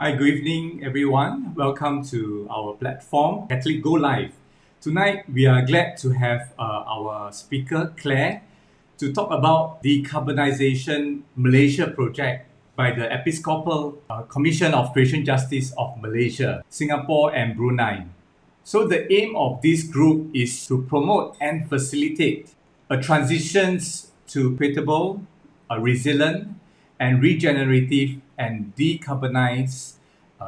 Hi, good evening, everyone. Welcome to our platform, Catholic Go Live. Tonight, we are glad to have our speaker, Claire, to talk about the Decarbonization Malaysia project by the Episcopal Commission of Creation Justice of Malaysia, Singapore, and Brunei. So the aim of this group is to promote and facilitate a transition to equitable, resilient, and regenerative and decarbonized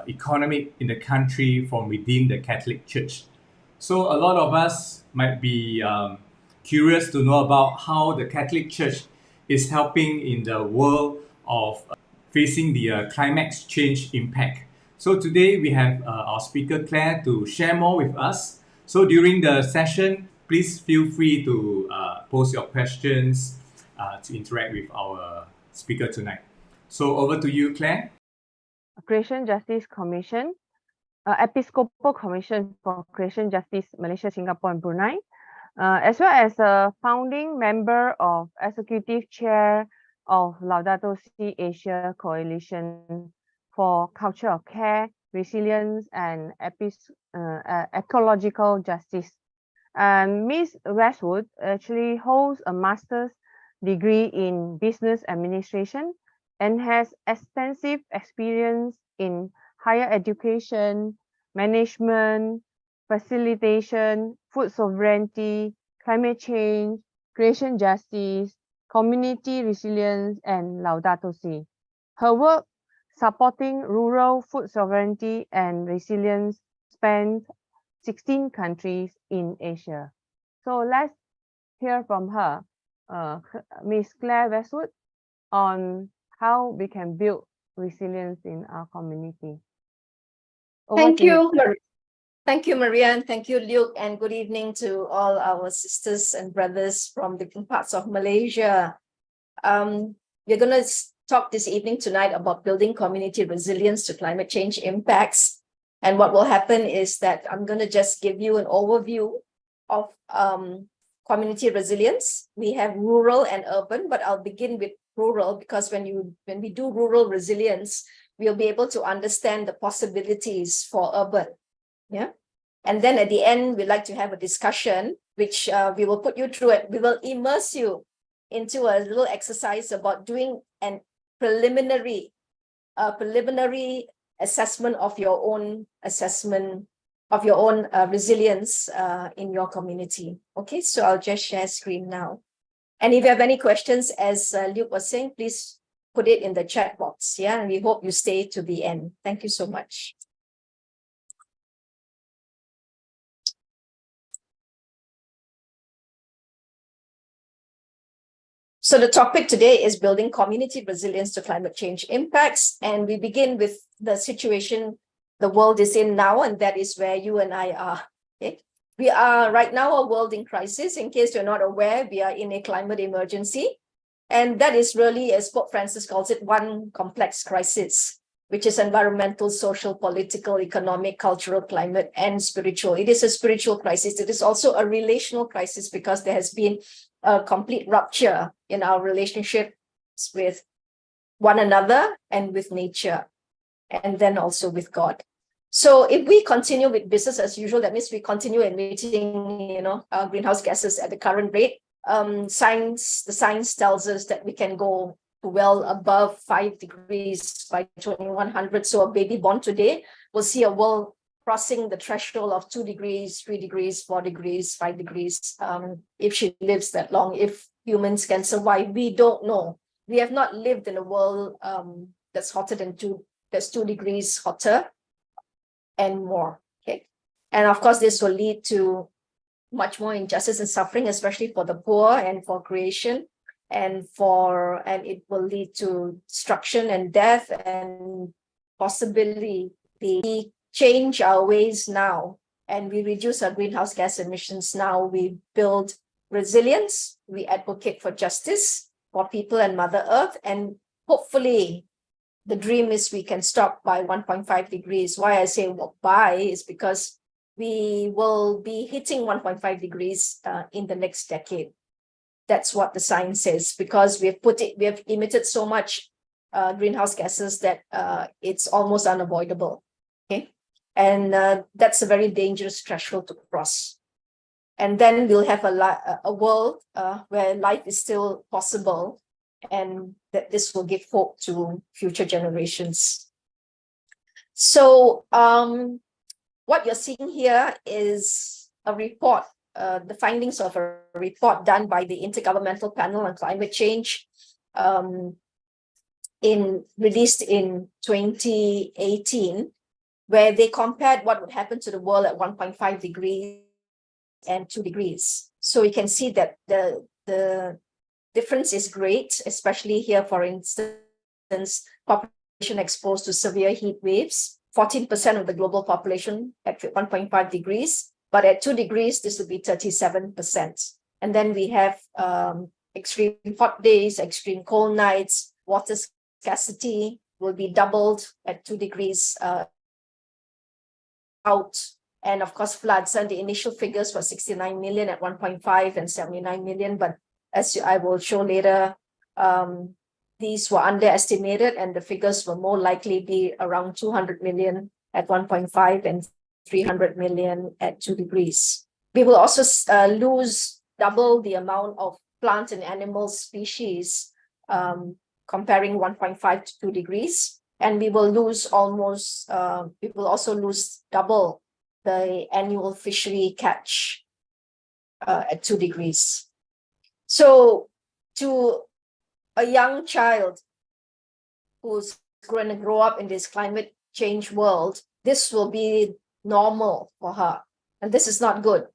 economy in the country from within the Catholic Church. So a lot of us might be curious to know about how the Catholic Church is helping in the world of facing the climate change impact. So today we have our speaker Claire to share more with us. So during the session, please feel free to post your questions to interact with our speaker tonight. So over to you, Claire. Creation Justice Commission, Episcopal Commission for Creation Justice Malaysia, Singapore, and Brunei, as well as a founding member of Executive Chair of Laudato Si Asia Coalition for Culture of Care, Resilience, and Ecological Justice. Ms. Westwood actually holds a master's degree in business administration and has extensive experience in higher education, management, facilitation, food sovereignty, climate change, creation justice, community resilience, and Laudato Si. Her work supporting rural food sovereignty and resilience spans 16 countries in Asia. So let's hear from her, Ms. Claire Westwood, on how we can build resilience in our community. Thank you, Maria, and thank you, Luke, and good evening to all our sisters and brothers from different parts of Malaysia. We're going to talk this evening tonight about building community resilience to climate change impacts. And what will happen is that I'm going to just give you an overview of community resilience. We have rural and urban, but I'll begin with rural because when we do rural resilience, we'll be able to understand the possibilities for urban. Yeah. And then at the end, we'd like to have a discussion, which we will put you through it. We will immerse you into a little exercise about doing an preliminary assessment of your own resilience in your community. Okay, so I'll just share screen now. And if you have any questions, as Luke was saying, please put it in the chat box. Yeah, and we hope you stay to the end. Thank you so much. So the topic today is building community resilience to climate change impacts. And we begin with the situation the world is in now, and that is where you and I are. Okay? We are right now a world in crisis. In case you're not aware, we are in a climate emergency. And that is really, as Pope Francis calls it, one complex crisis, which is environmental, social, political, economic, cultural, climate, and spiritual. It is a spiritual crisis. It is also a relational crisis because there has been a complete rupture in our relationships with one another and with nature, and then also with God. So if we continue with business as usual, that means we continue emitting, greenhouse gases at the current rate. The science tells us that we can go to well above 5 degrees by 2100. So a baby born today will see a world crossing the threshold of 2 degrees, 3 degrees, 4 degrees, 5 degrees, if she lives that long, if humans can survive. We don't know. We have not lived in a world that's hotter than 2 degrees hotter and more. Okay. And of course, this will lead to much more injustice and suffering, especially for the poor and for creation, and it will lead to destruction and death, and possibly we change our ways now and we reduce our greenhouse gas emissions now. We build resilience, we advocate for justice for people and Mother Earth, and hopefully the dream is we can stop by 1.5 degrees. Why I say by is because we will be hitting 1.5 degrees in the next decade. That's what the science says, because we have emitted so much greenhouse gases that it's almost unavoidable. Okay, and that's a very dangerous threshold to cross. And then we'll have a world where life is still possible, and that this will give hope to future generations. So what you're seeing here is a report, the findings of a report done by the Intergovernmental Panel on Climate Change, released in 2018, where they compared what would happen to the world at 1.5 degrees and 2 degrees. So you can see that the difference is great, especially here, for instance, population exposed to severe heat waves, 14% of the global population at 1.5 degrees, but at 2 degrees, this would be 37%. And then we have extreme hot days, extreme cold nights, water scarcity will be doubled at 2 degrees out. And of course, floods, and the initial figures were 69 million at 1.5 and 79 million. But as I will show later, these were underestimated, and the figures will more likely be around 200 million at 1.5 and 300 million at 2 degrees. We will also lose double the amount of plant and animal species comparing 1.5 to 2 degrees. And we will lose we will also lose double the annual fishery catch at 2 degrees. So to a young child who's going to grow up in this climate change world, this will be normal for her. And this is not good.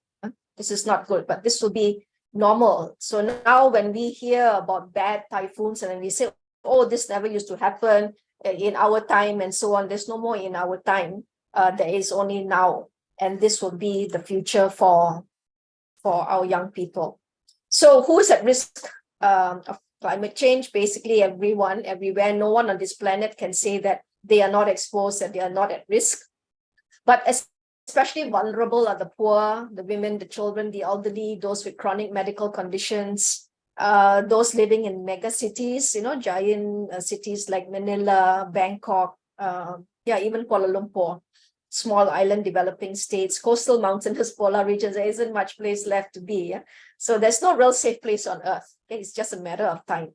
This is not good, but this will be normal. So now when we hear about bad typhoons and then we say, oh, this never used to happen in our time and so on, there's no more in our time. There is only now. And this will be the future for our young people. So who's at risk of climate change? Basically everyone, everywhere. No one on this planet can say that they are not exposed, that they are not at risk. But especially vulnerable are the poor, the women, the children, the elderly, those with chronic medical conditions, those living in mega cities, giant cities like Manila, Bangkok, even Kuala Lumpur, small island developing states, coastal mountainous polar regions. There isn't much place left to be. So there's no real safe place on earth. It's just a matter of time.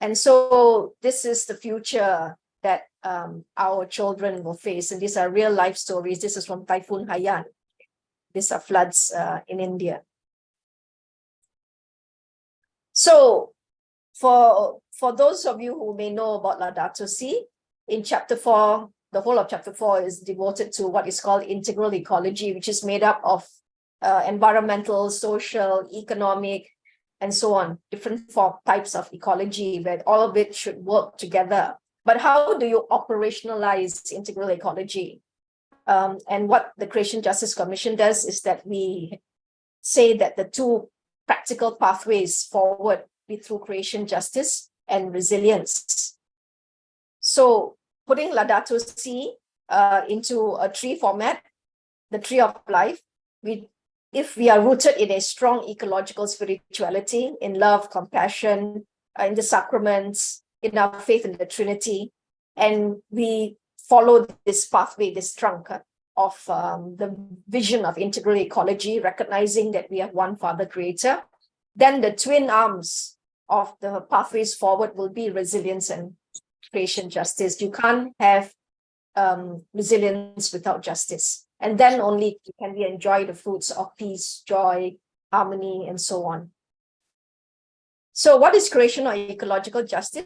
And so this is the future that our children will face. And these are real life stories. This is from Typhoon Haiyan. These are floods in India. So for those of you who may know about Laudato Si, in chapter 4, the whole of chapter 4 is devoted to what is called integral ecology, which is made up of environmental, social, economic, and so on, different types of ecology, where all of it should work together. But how do you operationalize integral ecology? And what the Creation Justice Commission does is that we say that the two practical pathways forward be through creation justice and resilience. So putting Laudato Si into a tree format, the tree of life, if we are rooted in a strong ecological spirituality, in love, compassion, in the sacraments, in our faith in the Trinity, and we follow this pathway, this trunk of the vision of integral ecology, recognizing that we have one Father Creator, then the twin arms of the pathways forward will be resilience and creation justice. You can't have resilience without justice. And then only can we enjoy the fruits of peace, joy, harmony, and so on. So what is creation or ecological justice?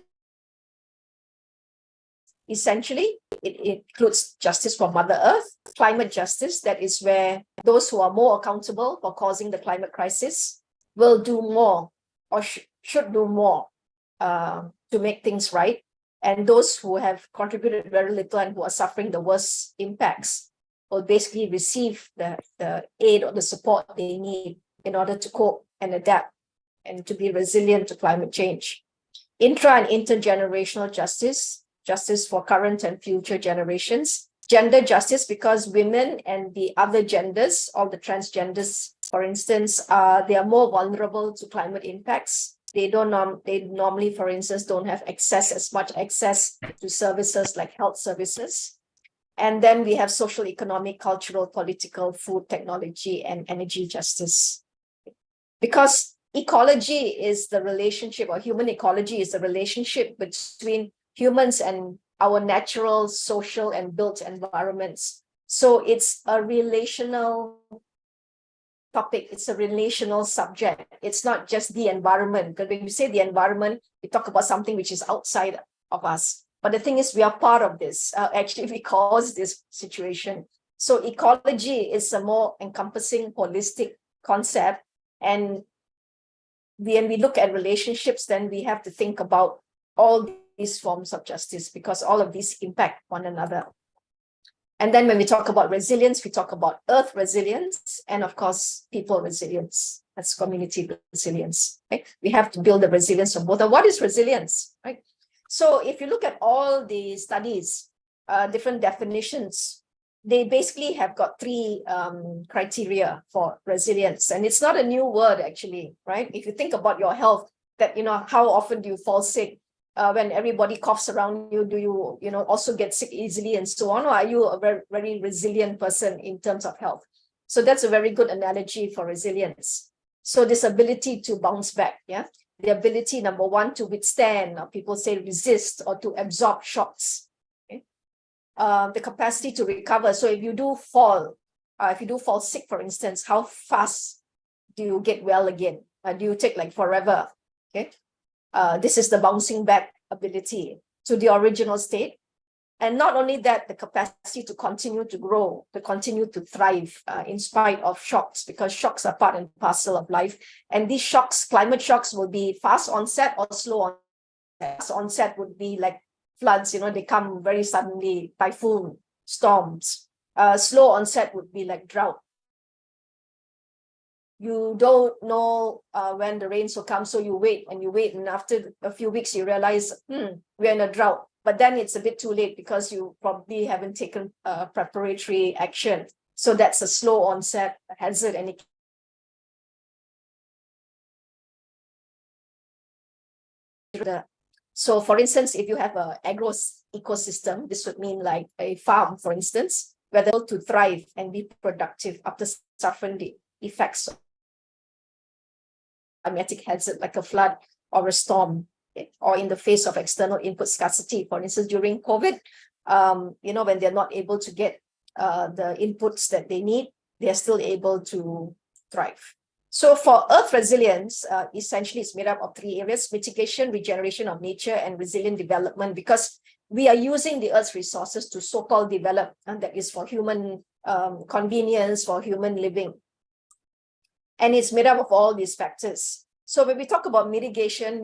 essentially, it includes justice for Mother Earth, climate justice, that is where those who are more accountable for causing the climate crisis will do more or should do more to make things right. And those who have contributed very little and who are suffering the worst impacts will basically receive the aid or the support they need in order to cope and adapt and to be resilient to climate change. Intra and intergenerational justice, justice for current and future generations. Gender justice, because women and the other genders, all the transgenders, for instance, they are more vulnerable to climate impacts. They normally, for instance, don't have as much access to services like health services. And then we have social, economic, cultural, political, food, technology, and energy justice. Because ecology is the relationship, or human ecology is the relationship between humans and our natural, social, and built environments. So it's a relational topic. It's a relational subject. It's not just the environment. Because when you say the environment, we talk about something which is outside of us. But the thing is, we are part of this. Actually, we cause this situation. So ecology is a more encompassing, holistic concept. And when we look at relationships, then we have to think about all these forms of justice, because all of these impact one another. And then when we talk about resilience, we talk about earth resilience and, of course, people resilience. That's community resilience. Right? We have to build the resilience of both. And what is resilience? Right? So if you look at all the studies, different definitions, they basically have got three criteria for resilience. And it's not a new word, actually, right? If you think about your health, that, how often do you fall sick? When everybody coughs around you, do you, also get sick easily and so on? Or are you a very, very resilient person in terms of health? So that's a very good analogy for resilience. So this ability to bounce back, the ability, number one, to withstand, or people say resist, or to absorb shocks. Okay? The capacity to recover. So if you do fall sick, for instance, how fast do you get well again? Do you take like forever? Okay. This is the bouncing back ability to the original state. And not only that, the capacity to continue to grow, to continue to thrive in spite of shocks, because shocks are part and parcel of life. And these shocks, climate shocks, will be fast onset or slow onset. Fast onset would be like floods, they come very suddenly, typhoon, storms. Slow onset would be like drought. You don't know when the rains will come, so you wait, and after a few weeks you realize, we're in a drought. But then it's a bit too late because you probably haven't taken preparatory action. So that's a slow onset hazard. And so, for instance, if you have an agro ecosystem, this would mean like a farm, for instance, where they're able to thrive and be productive after suffering the effects of climatic hazard like a flood or a storm, or in the face of external input scarcity. For instance, during COVID, when they're not able to get the inputs that they need, they're still able to thrive. So for earth resilience, essentially it's made up of three areas: mitigation, regeneration of nature, and resilient development, because we are using the earth's resources to so-called develop, and that is for human convenience, for human living. And it's made up of all these factors. So when we talk about mitigation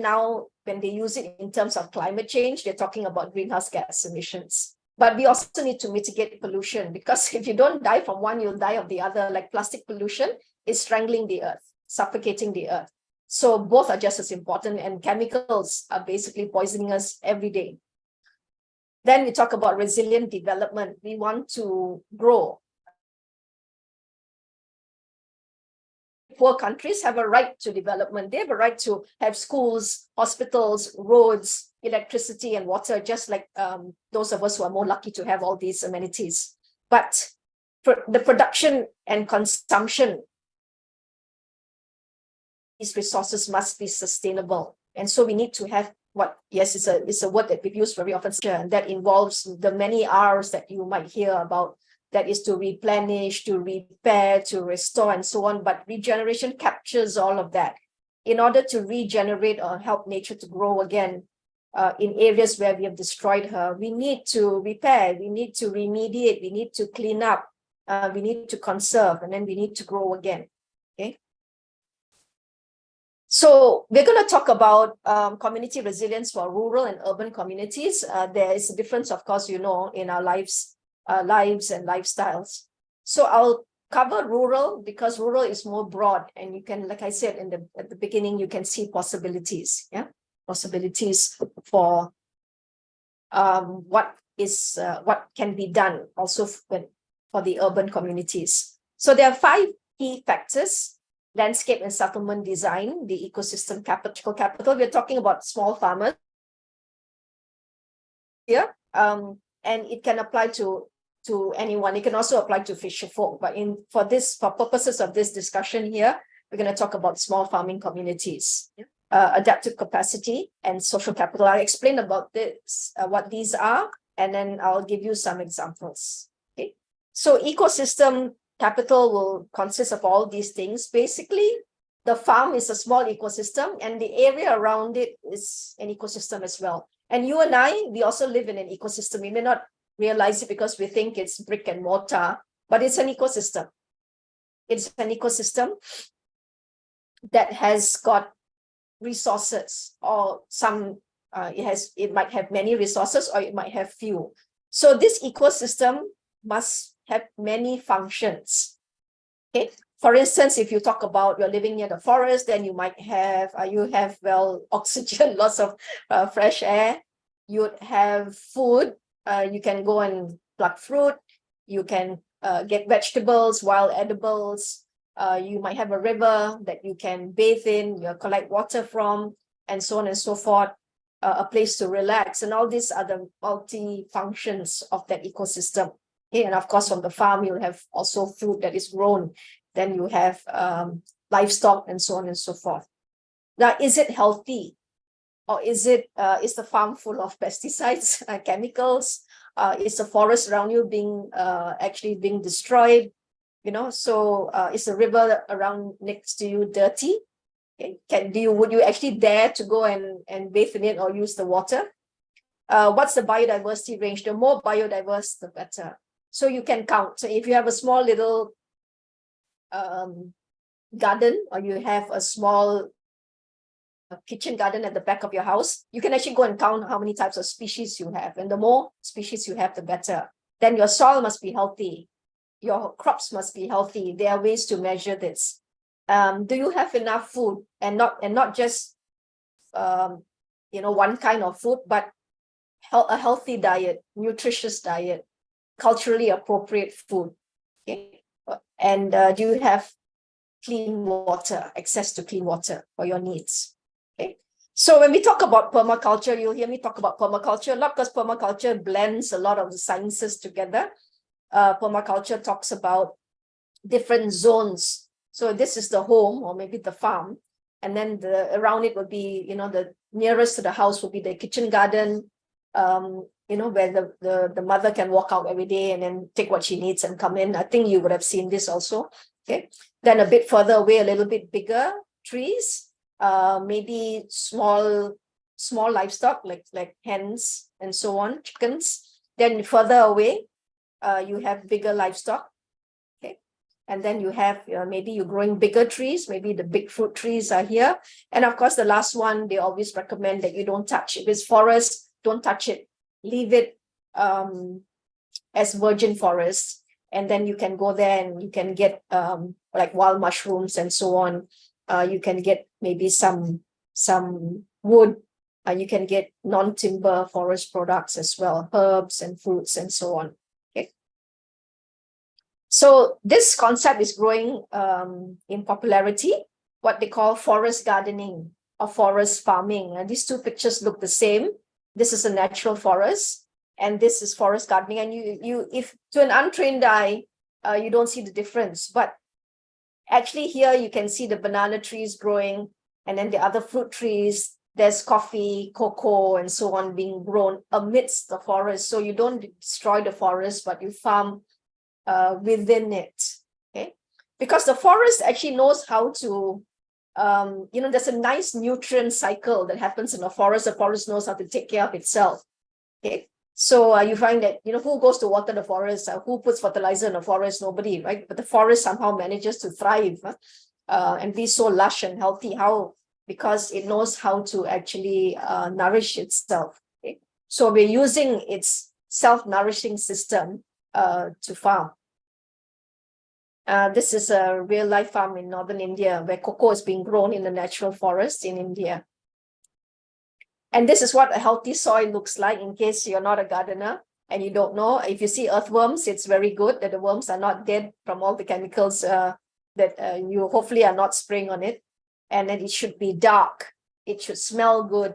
now, when they use it in terms of climate change, they're talking about greenhouse gas emissions. But we also need to mitigate pollution, because if you don't die from one, you'll die of the other. Like plastic pollution is strangling the earth, suffocating the earth. So both are just as important, and chemicals are basically poisoning us every day. Then we talk about resilient development. We want to grow. Poor countries have a right to development. They have a right to have schools, hospitals, roads, electricity, and water, just like those of us who are more lucky to have all these amenities. But the production and consumption, these resources must be sustainable. And so we need to have it's a word that we've used very often, and that involves the many R's that you might hear about. That is to replenish, to repair, to restore, and so on. But regeneration captures all of that. In order to regenerate or help nature to grow again, in areas where we have destroyed her. We need to repair, we need to remediate, we need to clean up, we need to conserve, and then we need to grow again. Okay. So we're going to talk about community resilience for rural and urban communities. There is a difference, of course, in our lives and lifestyles. So I'll cover rural because rural is more broad, and you can, like I said at the beginning, you can see possibilities, possibilities for what can be done also for the urban communities. So there are 5 key factors: landscape and settlement design, the ecosystem capital. We're talking about small farmers here, and it can apply to anyone. It can also apply to fisher folk, but for purposes of this discussion here, we're going to talk about small farming communities. Adaptive capacity and social capital. I'll explain about this, what these are, and then I'll give you some examples. Okay, so ecosystem capital will consist of all these things. Basically, the farm is a small ecosystem, and the area around it is an ecosystem as well. And you and I, we also live in an ecosystem. We may not realize it because we think it's brick and mortar, but it's an ecosystem. It's an ecosystem that has got resources, or some it might have many resources, or it might have few. So this ecosystem must have many functions. Okay, for instance, if you talk about you're living near the forest, then you might have oxygen, lots of fresh air. You'd have food. You can go and pluck fruit. You can get vegetables, wild edibles. You might have a river that you can bathe in, you collect water from, and so on and so forth, a place to relax. And all these are the multi-functions of that ecosystem. Okay? And of course, from the farm, you'll have also food that is grown. Then you have livestock and so on and so forth. Now, is it healthy? Or is the farm full of pesticides, chemicals? Is the forest around you actually being destroyed? So is the river around next to you dirty? Would you actually dare to go and bathe in it or use the water? What's the biodiversity range? The more biodiverse, the better. So you can count. So if you have a small little garden, or you have a small kitchen garden at the back of your house, you can actually go and count how many types of species you have. And the more species you have, the better. Then your soil must be healthy. Your crops must be healthy. There are ways to measure this. Do you have enough food, and not just one kind of food, but a healthy diet, nutritious diet, culturally appropriate food. Okay? And do you have clean water, access to clean water for your needs? Okay. So when we talk about permaculture, you'll hear me talk about permaculture a lot, because permaculture blends a lot of the sciences together. Permaculture talks about different zones. So this is the home, or maybe the farm, and then around it will be, the nearest to the house will be the kitchen garden, where the mother can walk out every day and then take what she needs and come in. I think you would have seen this also. Okay. Then a bit further away, a little bit bigger trees, maybe small livestock like hens and so on, chickens. Then further away, you have bigger livestock. Okay. And then you have maybe you're growing bigger trees, maybe the big fruit trees are here. And of course, the last one, they always recommend that you don't touch. If it's forest, don't touch it. Leave it as virgin forest. And then you can go there and you can get like wild mushrooms and so on. You can get maybe some wood. You can get non-timber forest products as well, herbs and fruits and so on. Okay. So this concept is growing in popularity, what they call forest gardening or forest farming. And these two pictures look the same. This is a natural forest, and this is forest gardening. And if to an untrained eye, you don't see the difference. But actually here you can see the banana trees growing, and then the other fruit trees. There's coffee, cocoa, and so on being grown amidst the forest. So you don't destroy the forest, but you farm within it. Okay, because the forest actually knows how to there's a nice nutrient cycle that happens in a forest. The forest knows how to take care of itself. Okay. So you find that, who goes to water the forest? Who puts fertilizer in the forest? Nobody, right? But the forest somehow manages to thrive and be so lush and healthy. How? Because it knows how to actually nourish itself. Okay? So we're using its self-nourishing system to farm. This is a real-life farm in northern India where cocoa is being grown in the natural forest in India. And this is what a healthy soil looks like, in case you're not a gardener and you don't know. If you see earthworms, it's very good that the worms are not dead from all the chemicals that you hopefully are not spraying on it. And then it should be dark. It should smell good.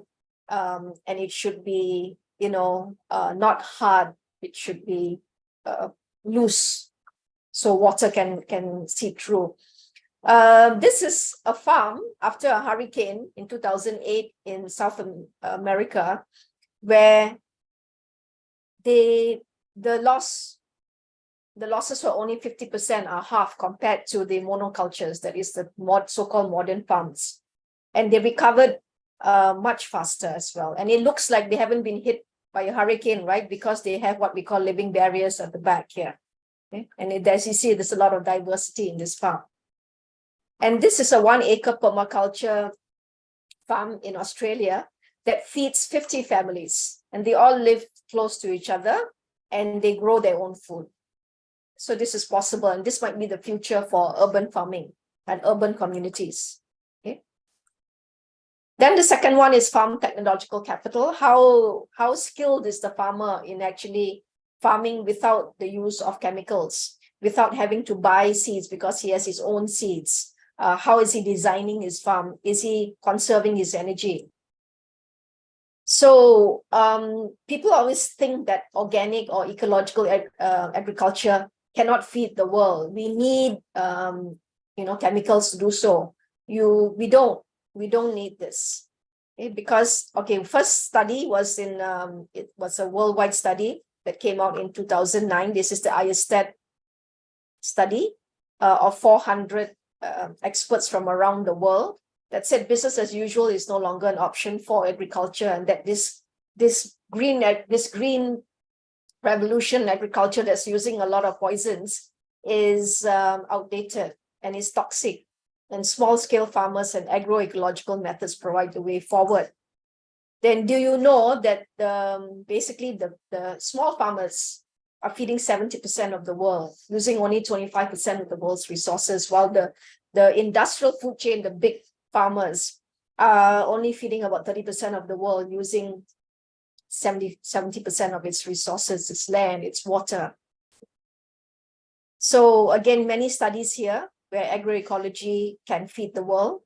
And it should be, not hard. It should be loose, so water can seep through. This is a farm after a hurricane in 2008 in South America, where the losses were only 50% or half compared to the monocultures, that is the so-called modern farms. And they recovered much faster as well. And it looks like they haven't been hit by a hurricane, right? Because they have what we call living barriers at the back here. Okay? And as you see, there's a lot of diversity in this farm. And this is a 1 acre permaculture farm in Australia that feeds 50 families, and they all live close to each other and they grow their own food. So this is possible, and this might be the future for urban farming and urban communities. Okay. Then the second one is farm technological capital. How skilled is the farmer in actually farming without the use of chemicals, without having to buy seeds because he has his own seeds? How is he designing his farm? Is he conserving his energy? So people always think that organic or ecological agriculture cannot feed the world. We need chemicals to do so. We don't need this. Okay? Because first study was it was a worldwide study that came out in 2009. This is the ISTAT study of 400 experts from around the world that said business as usual is no longer an option for agriculture, and that this green revolution agriculture that's using a lot of poisons is outdated and is toxic, and small scale farmers and agroecological methods provide the way forward. Then do you know that basically the small farmers are feeding 70% of the world, using only 25% of the world's resources, while the industrial food chain, the big farmers, are only feeding about 30% of the world, using 70% of its resources, its land, its water. So again, many studies here where agroecology can feed the world,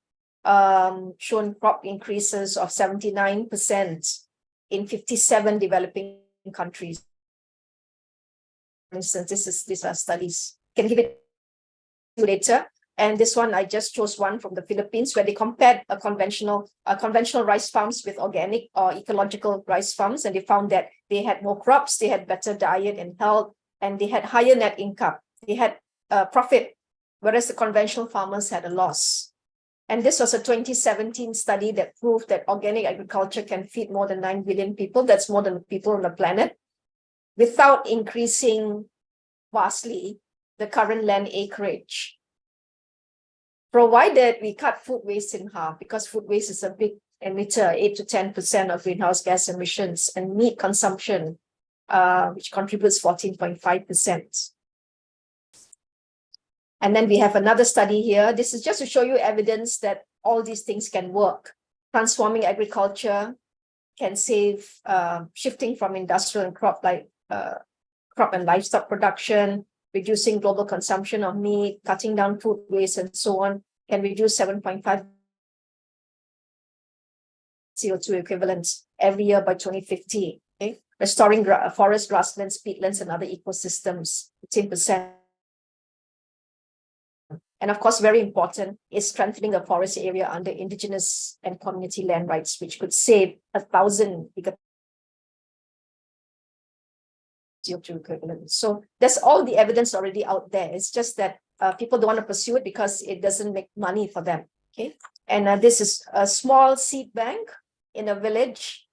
shown crop increases of 79% in 57 developing countries. For instance, these are studies. Can give it later. And this one, I just chose one from the Philippines, where they compared conventional rice farms with organic or ecological rice farms, and they found that they had more crops, they had better diet and health, and they had higher net income. They had profit, whereas the conventional farmers had a loss. And this was a 2017 study that proved that organic agriculture can feed more than 9 billion people. That's more than the people on the planet, without increasing vastly the current land acreage, provided we cut food waste in half, because food waste is a big emitter, 8 to 10% of greenhouse gas emissions, and meat consumption, which contributes 14.5%. And then we have another study here. This is just to show you evidence that all these things can work. Transforming agriculture can save, shifting from industrial and crop and livestock production, reducing global consumption of meat, cutting down food waste, and so on, can reduce 7.5 CO2 equivalents every year by 2050. Okay? Restoring forest, grasslands, peatlands, and other ecosystems, 15%. And of course, very important is strengthening the forest area under indigenous and community land rights, which could save 1,000 CO2 equivalents. So there's all the evidence already out there. It's just that people don't want to pursue it because it doesn't make money for them. Okay. And this is a small seed bank in a village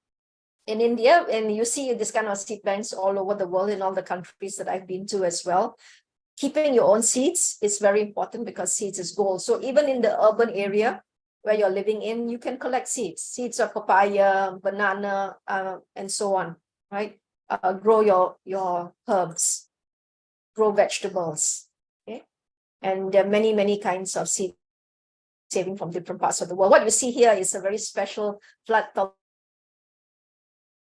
in India. And you see this kind of seed banks all over the world in all the countries that I've been to as well. Keeping your own seeds is very important because seeds is gold. So even in the urban area where you're living in, you can collect seeds of papaya, banana, and so on, right? Grow your herbs, grow vegetables, okay? And there are many, many kinds of seed saving from different parts of the world. What you see here is a very special flood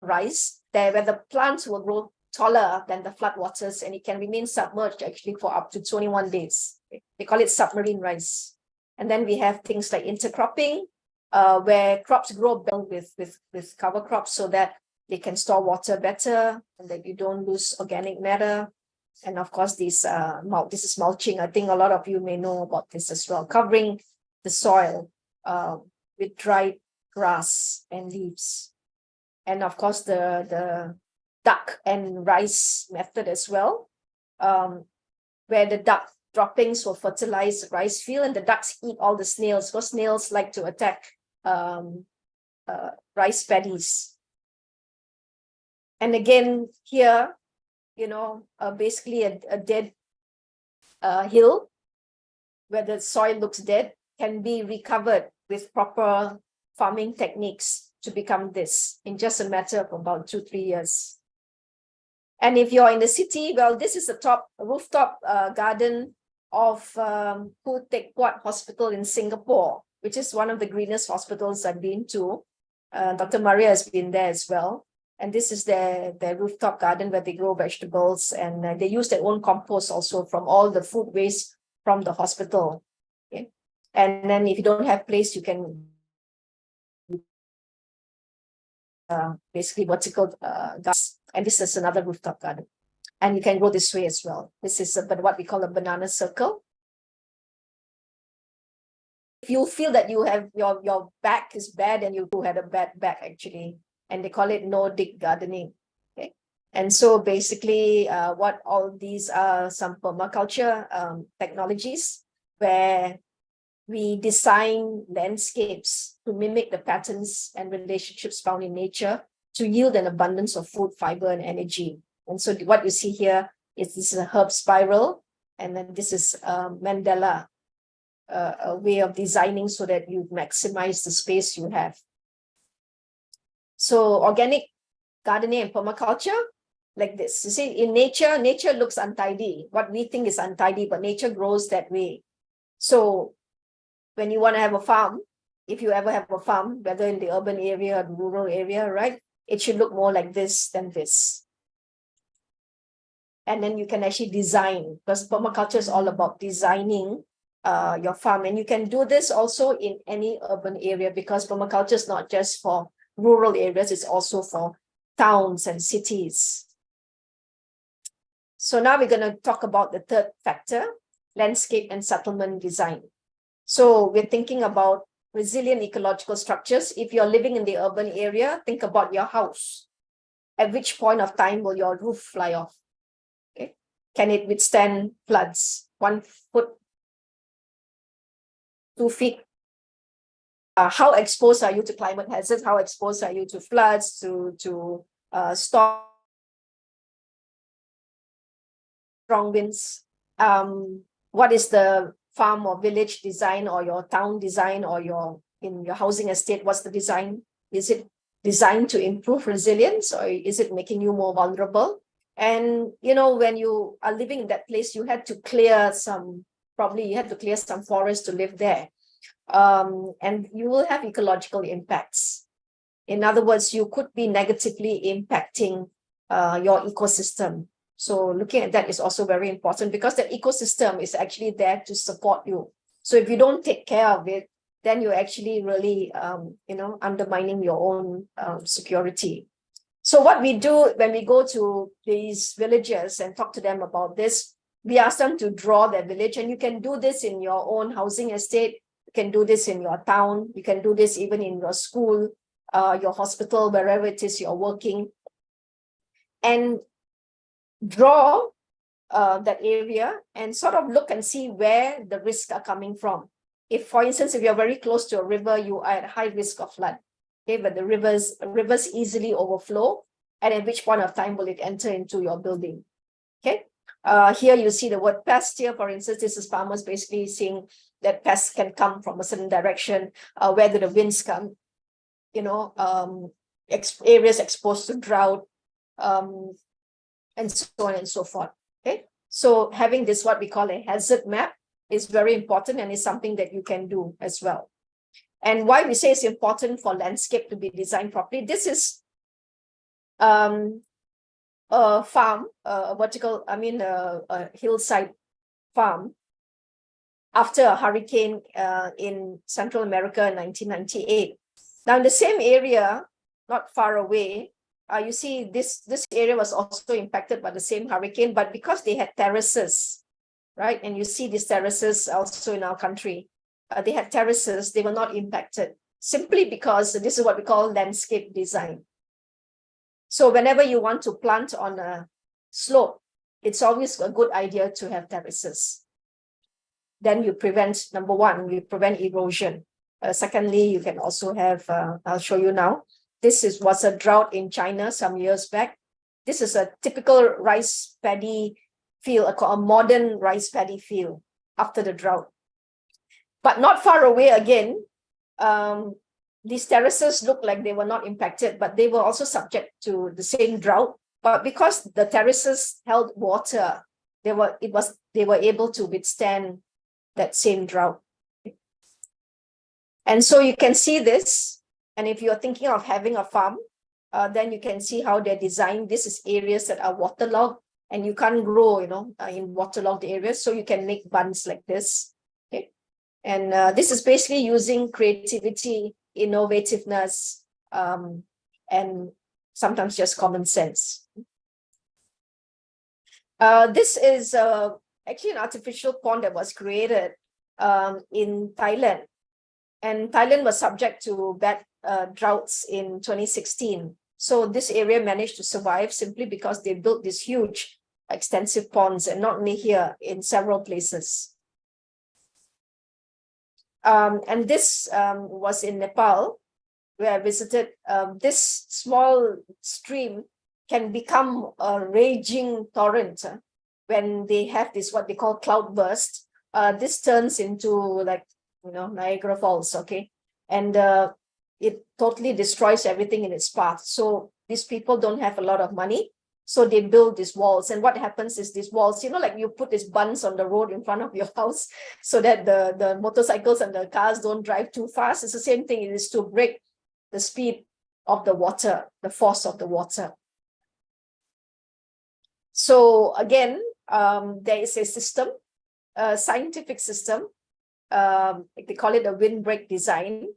rice there, where the plants will grow taller than the flood waters, and it can remain submerged actually for up to 21 days. They call it submarine rice. And then we have things like intercropping, where crops grow with cover crops so that they can store water better and that you don't lose organic matter. And of course, this is mulching. I think a lot of you may know about this as well, covering the soil with dried grass and leaves. And of course, the duck and rice method as well, where the duck droppings will fertilize the rice field and the ducks eat all the snails, because snails like to attack rice paddies. And again, here, basically a dead hill where the soil looks dead can be recovered with proper farming techniques to become this in just a matter of about 2-3 years. And if you're in the city, well, this is the rooftop garden of Khoo Teck Puat Hospital in Singapore, which is one of the greenest hospitals I've been to. Dr. Maria has been there as well. And this is their rooftop garden where they grow vegetables, and they use their own compost also from all the food waste from the hospital. Okay? And then if you don't have place, you can basically vertical gardens. And this is another rooftop garden. And you can grow this way as well. This is what we call a banana circle. If you feel that you have your back is bad and you had a bad back actually, and they call it Nordic gardening. Okay. And so basically what all these are some permaculture technologies where we design landscapes to mimic the patterns and relationships found in nature to yield an abundance of food, fiber, and energy. And so what you see here is this is a herb spiral, and then this is mandala, a way of designing so that you maximize the space you have. So organic gardening and permaculture, like this. You see, in nature looks untidy. What we think is untidy, but nature grows that way. So when you want to have a farm, if you ever have a farm, whether in the urban area or the rural area, right, it should look more like this than this. And then you can actually design, because permaculture is all about designing your farm. And you can do this also in any urban area, because permaculture is not just for rural areas, it's also for towns and cities. So now we're going to talk about the third factor, landscape and settlement design. So we're thinking about resilient ecological structures. If you're living in the urban area, think about your house. At which point of time will your roof fly off? Okay. Can it withstand floods? 1 foot, 2 feet? How exposed are you to climate hazards? How exposed are you to floods, to storm, strong winds? What is the farm or village design, or your town design, or in your housing estate? What's the design? Is it designed to improve resilience, or is it making you more vulnerable? And when you are living in that place, you had to clear some forest to live there. And you will have ecological impacts. In other words, you could be negatively impacting your ecosystem. So looking at that is also very important, because the ecosystem is actually there to support you. So if you don't take care of it, then you're actually really, undermining your own security. So what we do when we go to these villages and talk to them about this, we ask them to draw their village, and you can do this in your own housing estate. You can do this in your town. You can do this even in your school, your hospital, wherever it is you're working. And draw that area and sort of look and see where the risks are coming from. If, for instance, if you're very close to a river, you are at high risk of flood. Okay, but the rivers easily overflow, and at which point of time will it enter into your building? Okay. Here you see the word pest here, for instance. This is farmers basically saying that pests can come from a certain direction, where do the winds come, areas exposed to drought, and so on and so forth. Okay, so having this, what we call a hazard map, is very important, and is something that you can do as well. And why we say it's important for landscape to be designed properly, this is a farm, a hillside farm after a hurricane in Central America in 1998. Now in the same area, not far away, you see this area was also impacted by the same hurricane, but because they had terraces, right? And you see these terraces also in our country. They had terraces, they were not impacted, simply because this is what we call landscape design. So whenever you want to plant on a slope, it's always a good idea to have terraces. Then you prevent, number one, you prevent erosion. Secondly, you can also have, I'll show you now. This was a drought in China some years back. This is a typical rice paddy field, a modern rice paddy field after the drought. But not far away again, these terraces looked like they were not impacted, but they were also subject to the same drought. But because the terraces held water, they were able to withstand that same drought. And so you can see this. And if you're thinking of having a farm, then you can see how they're designed. This is areas that are waterlogged, and you can't grow, in waterlogged areas. So you can make bunds like this. Okay. And this is basically using creativity, innovativeness, and sometimes just common sense. This is actually an artificial pond that was created in Thailand. And Thailand was subject to bad droughts in 2016. So this area managed to survive simply because they built these huge, extensive ponds, and not only here, in several places. And this was in Nepal, where I visited. This small stream can become a raging torrent when they have this, what they call cloudburst. This turns into like, Niagara Falls, okay? And it totally destroys everything in its path. So these people don't have a lot of money, so they build these walls. And what happens is these walls, like you put these bunds on the road in front of your house so that the motorcycles and the cars don't drive too fast. It's the same thing. It is to break the speed of the water, the force of the water. So again, there is a system, a scientific system. They call it a windbreak design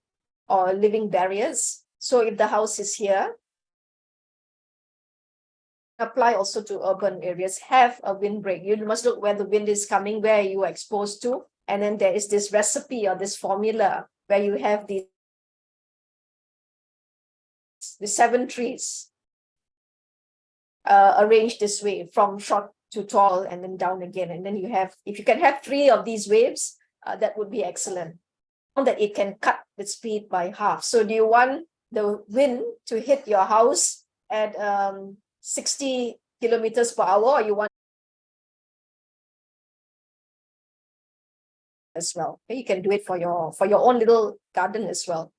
or living barriers. So if the house is here, apply also to urban areas, have a windbreak. You must look where the wind is coming, where you are exposed to. And then there is this recipe or this formula where you have the 7 trees arranged this way, from short to tall and then down again. And then you have, if you can have 3 of these waves, that would be excellent. That it can cut the speed by half. So do you want the wind to hit your house at 60 kilometers per hour, or you want as well? Okay, you can do it for your own little garden as well.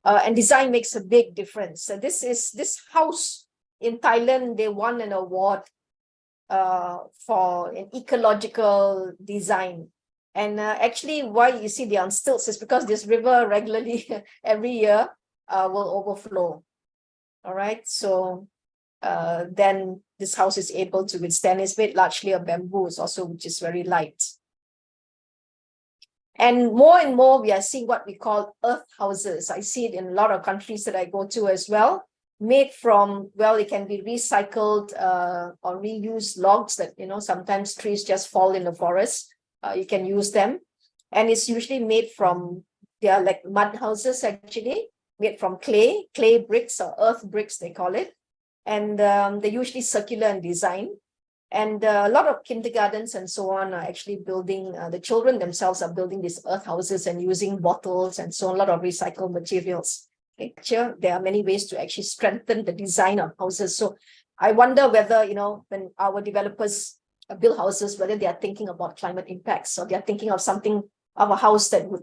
And design makes a big difference. So this house in Thailand, they won an award for an ecological design. And actually, why you see they on stilts is because this river regularly every year will overflow. All right, so then this house is able to withstand. It's made largely of bamboos also, which is very light. And more we are seeing what we call earth houses. I see it in a lot of countries that I go to as well, made from, well, it can be recycled or reused logs that, sometimes trees just fall in the forest. You can use them. And it's usually made from, they are like mud houses actually, made from clay bricks or earth bricks, they call it. And they're usually circular in design. And a lot of kindergartens and so on are actually building, the children themselves are building these earth houses and using bottles and so on, a lot of recycled materials. Okay. There are many ways to actually strengthen the design of houses. So I wonder whether, when our developers build houses, whether they are thinking about climate impacts, or they are thinking of something of a house that would,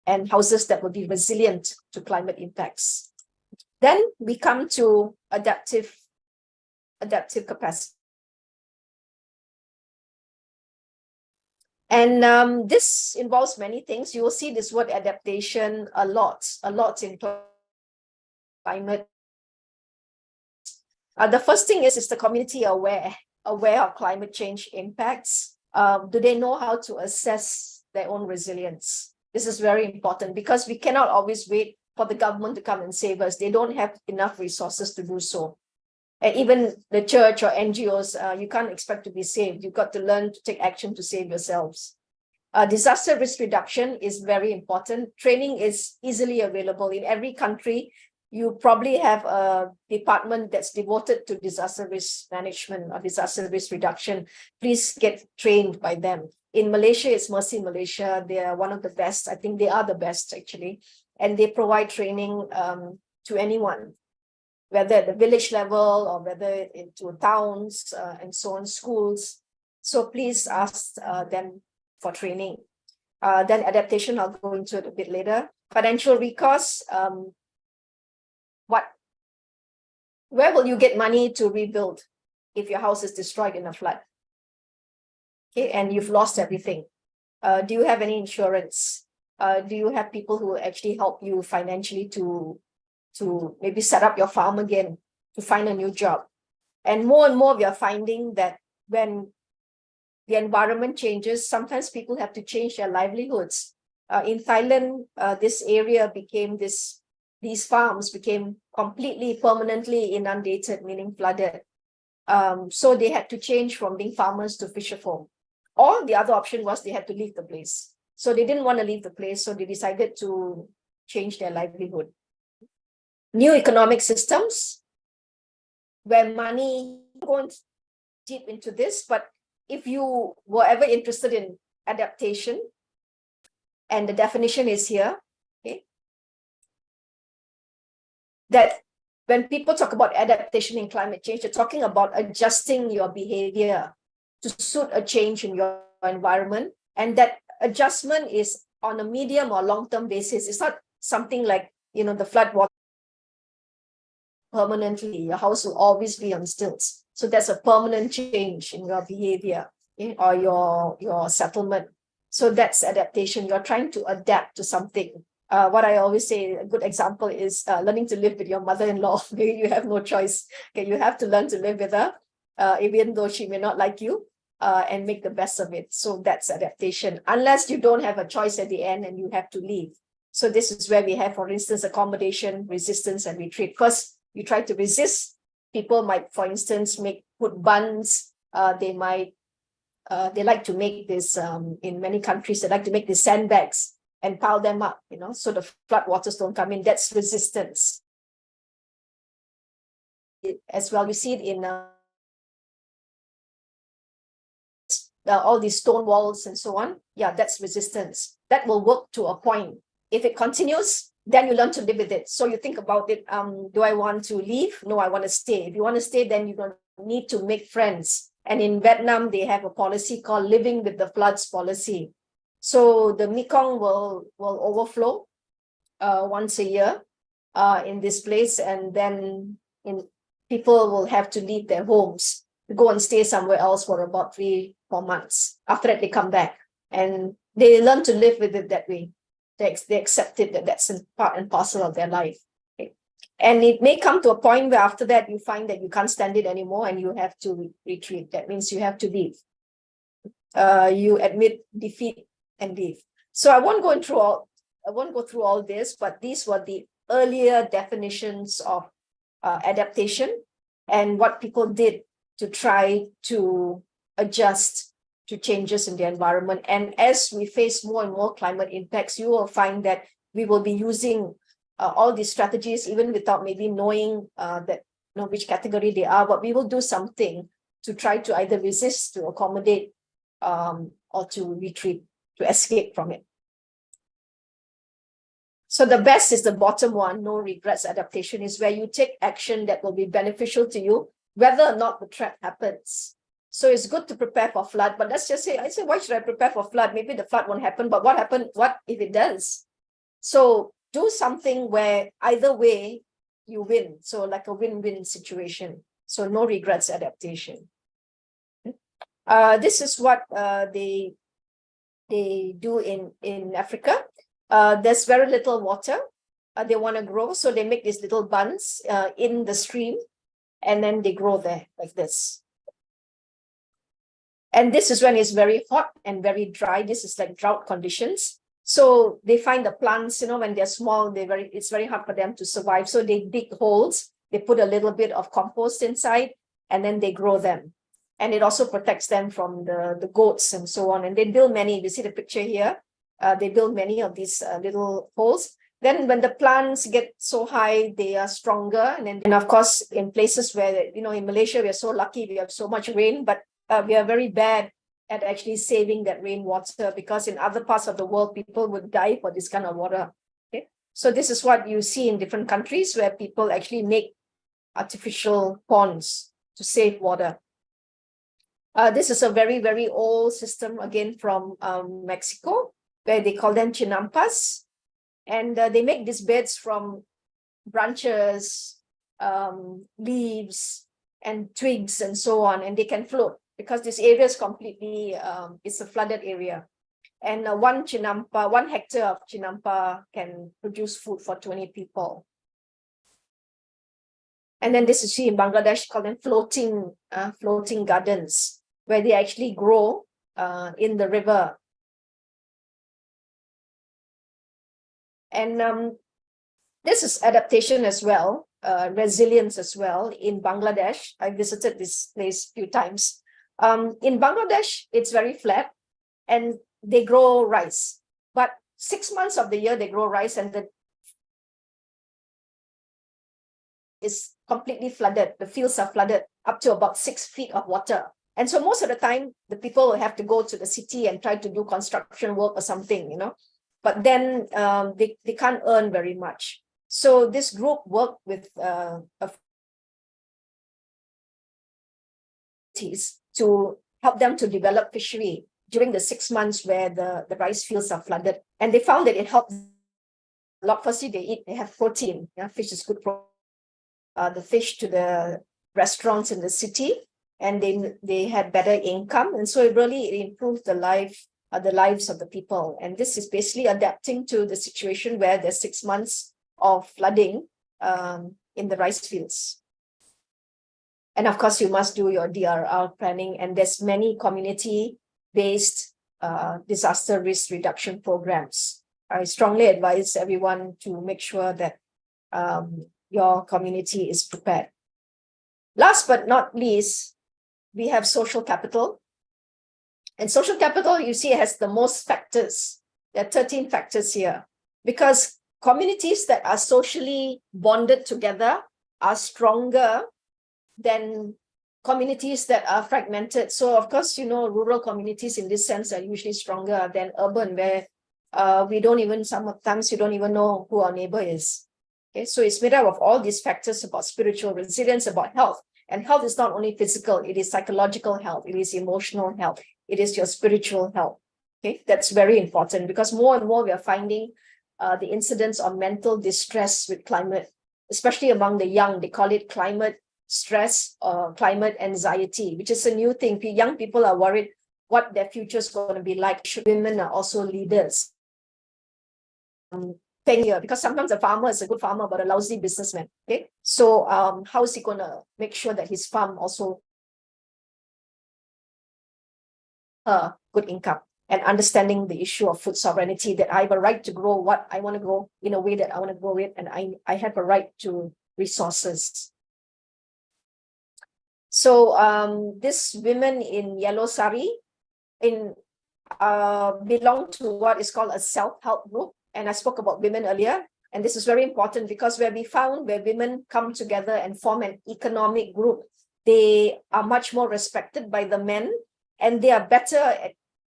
and houses that will be resilient to climate impacts. Then we come to adaptive capacity. And this involves many things. You will see this word adaptation a lot in climate. The first thing is the community aware of climate change impacts? Do they know how to assess their own resilience? This is very important because we cannot always wait for the government to come and save us. They don't have enough resources to do so. And even the church or NGOs, you can't expect to be saved. You've got to learn to take action to save yourselves. Disaster risk reduction is very important. Training is easily available. In every country, you probably have a department that's devoted to disaster risk management or disaster risk reduction. Please get trained by them. In Malaysia, it's Mercy Malaysia. They are one of the best. I think they are the best, actually. And they provide training to anyone, whether at the village level or whether into towns and so on, schools. So please ask them for training. Then adaptation, I'll go into it a bit later. Financial recourse, where will you get money to rebuild if your house is destroyed in a flood? Okay, and you've lost everything. Do you have any insurance? Do you have people who actually help you financially to maybe set up your farm again, to find a new job? And more we are finding that when the environment changes, sometimes people have to change their livelihoods. In Thailand, this area became these farms became completely permanently inundated, meaning flooded. So they had to change from being farmers to fisher folk. Or the other option was they had to leave the place. So they didn't want to leave the place, so they decided to change their livelihood. New economic systems, where money, going deep into this, but if you were ever interested in adaptation, and the definition is here, okay, that when people talk about adaptation in climate change, they're talking about adjusting your behavior to suit a change in your environment. And that adjustment is on a medium or long-term basis. It's not something like, the flood water permanently. Your house will always be on stilts. So that's a permanent change in your behavior, okay, or your settlement. So that's adaptation. You're trying to adapt to something. What I always say, a good example is learning to live with your mother-in-law. Maybe you have no choice. Okay, you have to learn to live with her, even though she may not like you, and make the best of it. So that's adaptation, unless you don't have a choice at the end and you have to leave. So this is where we have, for instance, accommodation, resistance, and retreat. First, you try to resist. People might, for instance, put buns. They like to make this, in many countries, they like to make these sandbags and pile them up, so the flood waters don't come in. That's resistance. As well, we see it in all these stone walls and so on. Yeah, that's resistance. That will work to a point. If it continues, then you learn to live with it. So you think about it, do I want to leave? No, I want to stay. If you want to stay, then you're going to need to make friends. And in Vietnam, they have a policy called living with the floods policy. So the Mekong will overflow once a year in this place, and then people will have to leave their homes to go and stay somewhere else for about 3-4 months. After that, they come back and they learn to live with it that way. They accept it, that's part and parcel of their life. Okay. And it may come to a point where after that you find that you can't stand it anymore and you have to retreat. That means you have to leave. You admit defeat and leave. So I won't go through all this, but these were the earlier definitions of adaptation and what people did to try to adjust to changes in the environment. And as we face more and more climate impacts, you will find that we will be using all these strategies even without maybe knowing that know which category they are, but we will do something to try to either resist, to accommodate, or to retreat, to escape from it. So the best is the bottom one, no regrets adaptation, is where you take action that will be beneficial to you, whether or not the threat happens. So it's good to prepare for flood, but let's just say, I say, why should I prepare for flood? Maybe the flood won't happen, but what if it does? So do something where either way you win. So like a win-win situation. So no regrets adaptation. This is what they do in Africa. There's very little water. They want to grow, so they make these little bunds in the stream, and then they grow there like this. And this is when it's very hot and very dry. This is like drought conditions. So they find the plants, when they're small, it's very hard for them to survive. So they dig holes, they put a little bit of compost inside, and then they grow them. And it also protects them from the goats and so on. And they build many, you see the picture here, they build many of these little holes. Then when the plants get so high, they are stronger. And of course, in places where, in Malaysia, we are so lucky, we have so much rain, but we are very bad at actually saving that rainwater, because in other parts of the world, people would die for this kind of water. Okay? So this is what you see in different countries where people actually make artificial ponds to save water. This is a very, very old system, again, from Mexico, where they call them chinampas. And they make these beds from branches, leaves, and twigs, and so on, and they can float, because this area is completely, it's a flooded area. And 1 hectare of chinampa can produce food for 20 people. And then this is in Bangladesh, call them floating gardens, where they actually grow in the river. And this is adaptation as well, resilience as well in Bangladesh. I visited this place a few times. In Bangladesh, it's very flat and they grow rice. But 6 months of the year, they grow rice, and it's completely flooded. The fields are flooded up to about 6 feet of water. And so most of the time, the people will have to go to the city and try to do construction work or something, But then they can't earn very much. So this group worked with to help them to develop fishery during the 6 months where the rice fields are flooded. And they found that it helped a lot. Firstly, they have protein. Fish is good protein. The fish to the restaurants in the city, and they had better income. And so it really improved the lives of the people. And this is basically adapting to the situation where there's 6 months of flooding in the rice fields. And of course, you must do your DRR planning, and there's many community-based disaster risk reduction programs. I strongly advise everyone to make sure that your community is prepared. Last but not least, we have social capital. And social capital, you see, has the most factors. There are 13 factors here, because communities that are socially bonded together are stronger than communities that are fragmented. So of course, rural communities in this sense are usually stronger than urban, where sometimes you don't even know who our neighbor is. Okay, so it's made up of all these factors about spiritual resilience, about health. And health is not only physical, it is psychological health, it is emotional health, it is your spiritual health. Okay, that's very important, because more and more we are finding the incidence of mental distress with climate, especially among the young. They call it climate stress or climate anxiety, which is a new thing. Young people are worried what their future is going to be like. Women are also leaders. Here, because sometimes a farmer is a good farmer but a lousy businessman. Okay, so how is he going to make sure that his farm also good income, and understanding the issue of food sovereignty, that I have a right to grow what I want to grow in a way that I want to grow it, and I have a right to resources. So this women in yellow sari belong to what is called a self-help group. And I spoke about women earlier. And this is very important because where women come together and form an economic group, they are much more respected by the men, and they are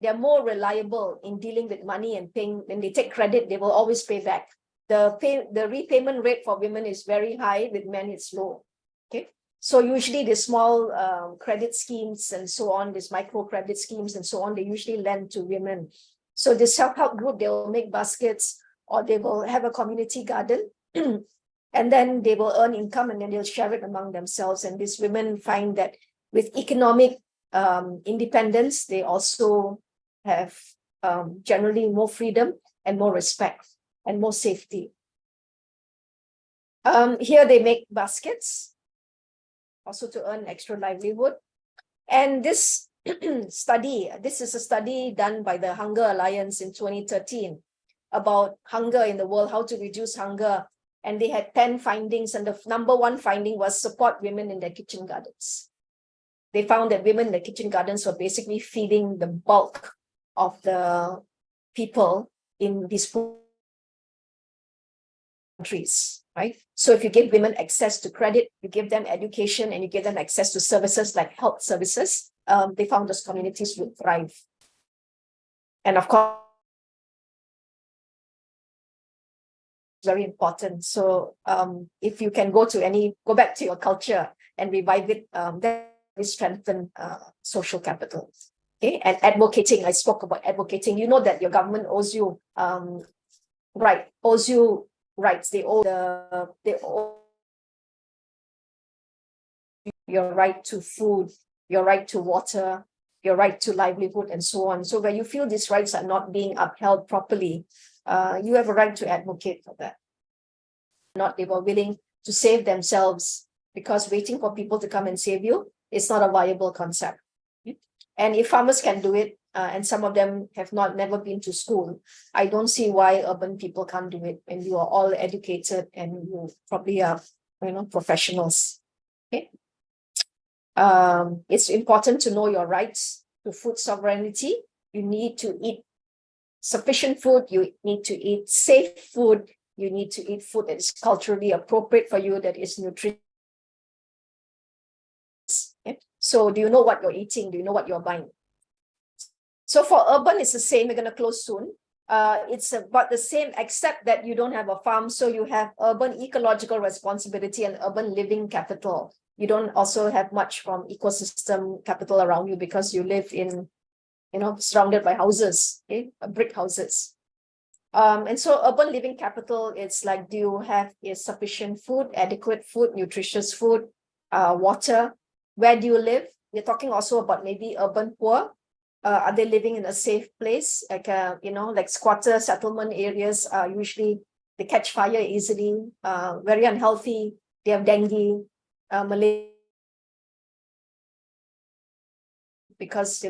they're more reliable in dealing with money and paying. When they take credit, they will always pay back. The repayment rate for women is very high, with men it's low. Okay, so usually the small credit schemes and so on, these micro credit schemes and so on, they usually lend to women. So this self-help group, they will make baskets, or they will have a community garden, and then they will earn income, and then they'll share it among themselves. And these women find that with economic independence, they also have generally more freedom and more respect and more safety. Here they make baskets also to earn extra livelihood. And this this is a study done by the Hunger Alliance in 2013 about hunger in the world, how to reduce hunger. And they had 10 findings, and the number one finding was support women in their kitchen gardens. They found that women in the kitchen gardens were basically feeding the bulk of the people in these countries, right? So if you give women access to credit, you give them education, and you give them access to services like health services, they found those communities would thrive. And of course, very important. So if you can go back to your culture and revive it, that will strengthen social capital. Okay, and advocating, I spoke about advocating. You know that your government owes you rights. They owe your right to food, your right to water, your right to livelihood, and so on. So where you feel these rights are not being upheld properly, you have a right to advocate for that. They were willing to save themselves, because waiting for people to come and save you is not a viable concept. And if farmers can do it, and some of them have never been to school, I don't see why urban people can't do it. And you are all educated, and you probably are, professionals. Okay. It's important to know your rights to food sovereignty. You need to eat sufficient food. You need to eat safe food. You need to eat food that is culturally appropriate for you, that is nutritious. Okay? So do you know what you're eating? Do you know what you're buying? So for urban, it's the same. We're going to close soon. It's about the same, except that you don't have a farm. So you have urban ecological responsibility and urban living capital. You don't also have much from ecosystem capital around you, because you live in, surrounded by houses, okay? Brick houses. And so urban living capital, it's like, do you have sufficient food, adequate food, nutritious food, water? Where do you live? We're talking also about maybe urban poor. Are they living in a safe place? Like, like squatter settlement areas, usually they catch fire easily, very unhealthy. They have dengue, malaria, because,